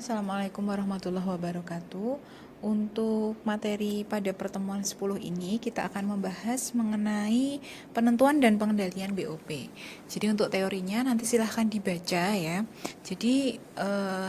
Assalamualaikum warahmatullahi wabarakatuh. Untuk materi pada pertemuan 10 ini kita akan membahas mengenai penentuan dan pengendalian BOP. Jadi untuk teorinya nanti silahkan dibaca ya. Jadi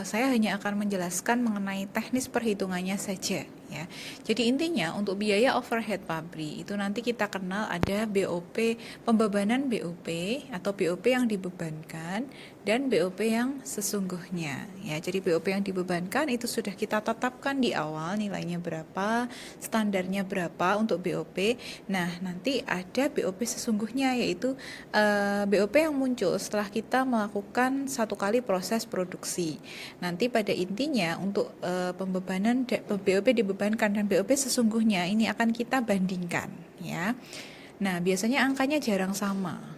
saya hanya akan menjelaskan mengenai teknis perhitungannya saja ya. Jadi intinya untuk biaya overhead pabrik itu nanti kita kenal ada BOP, pembebanan BOP atau BOP yang dibebankan dan BOP yang sesungguhnya ya. Jadi BOP yang dibebankan itu sudah kita tetapkan di awal nilainya berapa, standarnya berapa untuk BOP. Nah, nanti ada BOP sesungguhnya yaitu BOP yang muncul setelah kita melakukan satu kali proses produksi. Nanti pada intinya untuk pembebanan BOP dibebankan dan BOP sesungguhnya ini akan kita bandingkan ya. Nah, biasanya angkanya jarang sama.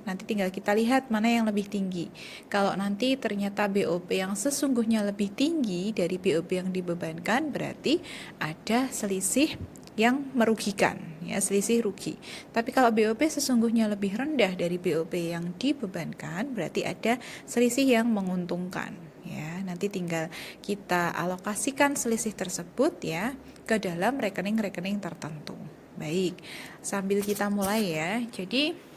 Nanti tinggal kita lihat mana yang lebih tinggi. Kalau nanti ternyata BOP yang sesungguhnya lebih tinggi dari BOP yang dibebankan, berarti ada selisih yang merugikan, ya, selisih rugi. Tapi kalau BOP sesungguhnya lebih rendah dari BOP yang dibebankan, berarti ada selisih yang menguntungkan. Ya, nanti tinggal kita alokasikan selisih tersebut ya ke dalam rekening-rekening tertentu. Baik, sambil kita mulai ya. Jadi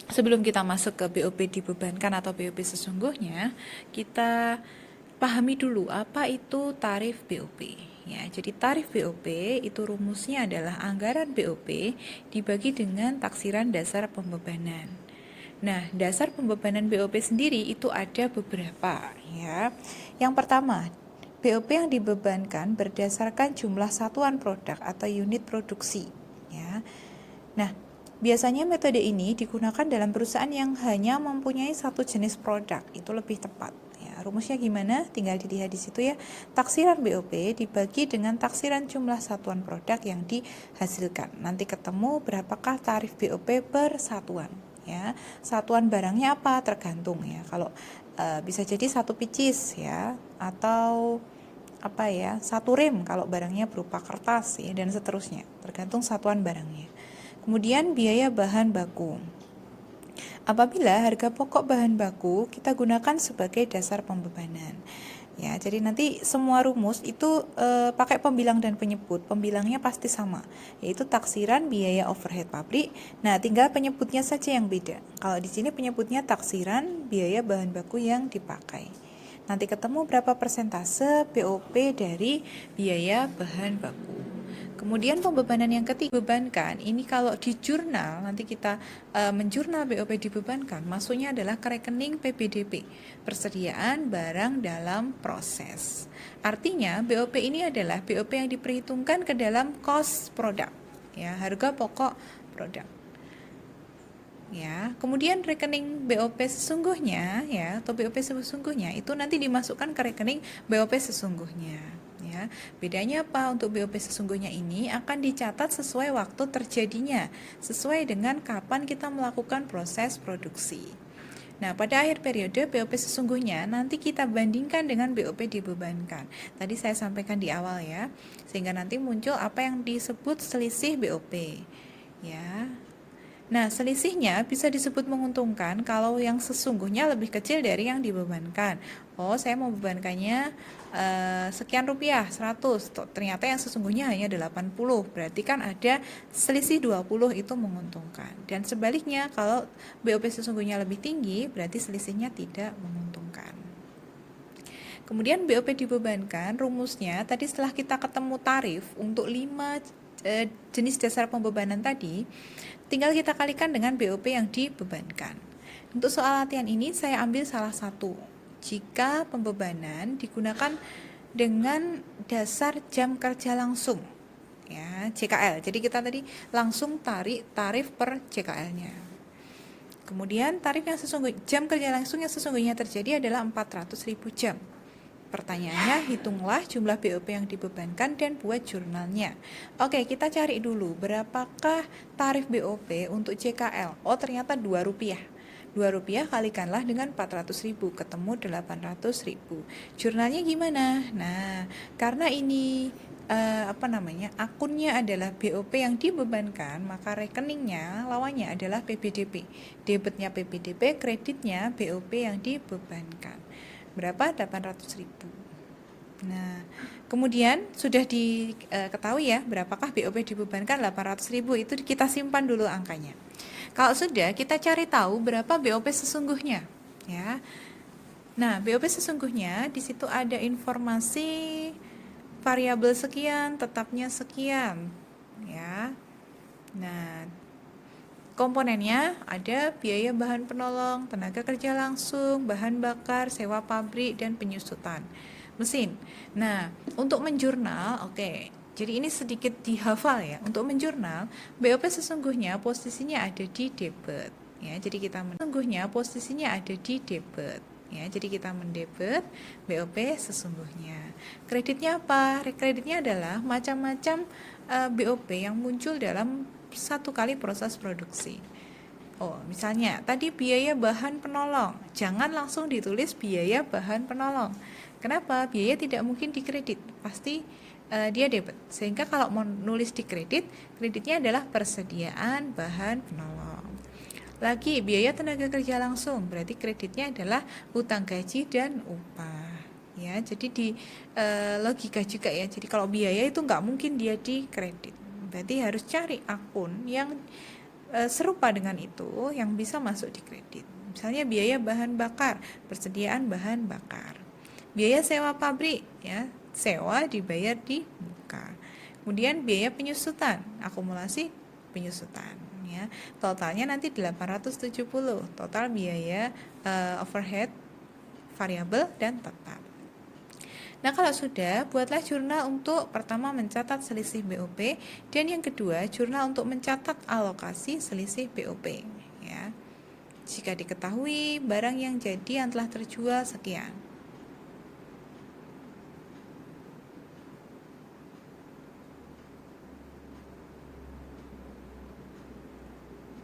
sebelum kita masuk ke BOP dibebankan atau BOP sesungguhnya, kita pahami dulu apa itu tarif BOP. Ya, jadi tarif BOP itu rumusnya adalah anggaran BOP dibagi dengan taksiran dasar pembebanan. Nah, dasar pembebanan BOP sendiri itu ada beberapa ya. Yang pertama, BOP yang dibebankan berdasarkan jumlah satuan produk atau unit produksi ya. Nah, biasanya metode ini digunakan dalam perusahaan yang hanya mempunyai satu jenis produk, itu lebih tepat. Ya, rumusnya gimana? Tinggal dilihat di situ ya. Taksiran BOP dibagi dengan taksiran jumlah satuan produk yang dihasilkan. Nanti ketemu berapakah tarif BOP per satuan. Ya, satuan barangnya apa? Tergantung ya. Kalau bisa jadi satu pieces ya, atau apa ya, satu rem kalau barangnya berupa kertas ya, dan seterusnya. Tergantung satuan barangnya. Kemudian biaya bahan baku. Apabila harga pokok bahan baku kita gunakan sebagai dasar pembebanan. Ya, jadi nanti semua rumus itu pakai pembilang dan penyebut. Pembilangnya pasti sama, yaitu taksiran biaya overhead pabrik. Nah, tinggal penyebutnya saja yang beda. Kalau di sini penyebutnya taksiran biaya bahan baku yang dipakai. Nanti ketemu berapa persentase BOP dari biaya bahan baku. Kemudian pembebanan yang ketiga, bebankan ini kalau di jurnal nanti kita menjurnal BOP dibebankan, maksudnya adalah ke rekening PBDP, persediaan barang dalam proses. Artinya BOP ini adalah BOP yang diperhitungkan ke dalam cost produk, ya, harga pokok produk. Ya, kemudian rekening BOP sesungguhnya ya, atau BOP sesungguhnya itu nanti dimasukkan ke rekening BOP sesungguhnya. Ya, bedanya apa? Untuk BOP sesungguhnya ini akan dicatat sesuai waktu terjadinya, sesuai dengan kapan kita melakukan proses produksi. Nah, pada akhir periode BOP sesungguhnya nanti kita bandingkan dengan BOP dibebankan. Tadi saya sampaikan di awal ya, sehingga nanti muncul apa yang disebut selisih BOP. Ya. Nah, selisihnya bisa disebut menguntungkan kalau yang sesungguhnya lebih kecil dari yang dibebankan. Oh, saya mau bebankannya sekian rupiah, 100. Ternyata yang sesungguhnya hanya 80. Berarti kan ada selisih 20, itu menguntungkan. Dan sebaliknya, kalau BOP sesungguhnya lebih tinggi, berarti selisihnya tidak menguntungkan. Kemudian BOP dibebankan, rumusnya tadi setelah kita ketemu tarif untuk 5 jenis dasar pembebanan tadi, tinggal kita kalikan dengan BOP yang dibebankan. Untuk soal latihan ini saya ambil salah satu. Jika pembebanan digunakan dengan dasar jam kerja langsung, ya, JKL. Jadi kita tadi langsung tarik tarif per JKL-nya. Kemudian tarif yang sesungguhnya, jam kerja langsung yang sesungguhnya terjadi adalah 400.000 jam. Pertanyaannya, hitunglah jumlah BOP yang dibebankan dan buat jurnalnya. Oke, kita cari dulu berapakah tarif BOP untuk JKL. Oh, ternyata Rp2. Rp2 kalikanlah dengan 400.000, ketemu 800.000. Jurnalnya gimana? Nah, karena ini akunnya adalah BOP yang dibebankan, maka rekeningnya lawannya adalah PBDP. Debitnya PBDP, kreditnya BOP yang dibebankan. berapa? 800.000. Nah, kemudian sudah diketahui ya berapakah BOP dibebankan 800.000, itu kita simpan dulu angkanya. Kalau sudah, kita cari tahu berapa BOP sesungguhnya ya. Nah, BOP sesungguhnya di situ ada informasi variabel sekian, tetapnya sekian ya. Nah, komponennya ada biaya bahan penolong, tenaga kerja langsung, bahan bakar, sewa pabrik, dan penyusutan mesin. Nah, untuk menjurnal, oke. Jadi ini sedikit dihafal ya. Untuk menjurnal, BOP sesungguhnya posisinya ada di debit. Ya, jadi kita sesungguhnya posisinya ada di debit. Ya, jadi kita mendebit BOP sesungguhnya. Kreditnya apa? Kreditnya adalah macam-macam BOP yang muncul dalam satu kali proses produksi. Oh, misalnya tadi biaya bahan penolong, jangan langsung ditulis biaya bahan penolong. Kenapa? Biaya tidak mungkin dikredit, pasti dia debit. Sehingga kalau mau nulis di kreditnya adalah persediaan bahan penolong. Lagi biaya tenaga kerja langsung, berarti kreditnya adalah utang gaji dan upah. Ya, jadi di logika juga ya. Jadi kalau biaya itu nggak mungkin dia dikredit. Berarti harus cari akun yang serupa dengan itu yang bisa masuk di kredit. Misalnya biaya bahan bakar, persediaan bahan bakar. Biaya sewa pabrik ya, sewa dibayar di muka. Kemudian biaya penyusutan, akumulasi penyusutan ya. Totalnya nanti 870, total biaya overhead variabel dan tetap. Nah, kalau sudah, buatlah jurnal untuk pertama mencatat selisih BOP, dan yang kedua, jurnal untuk mencatat alokasi selisih BOP ya. Jika diketahui barang yang jadi yang telah terjual sekian,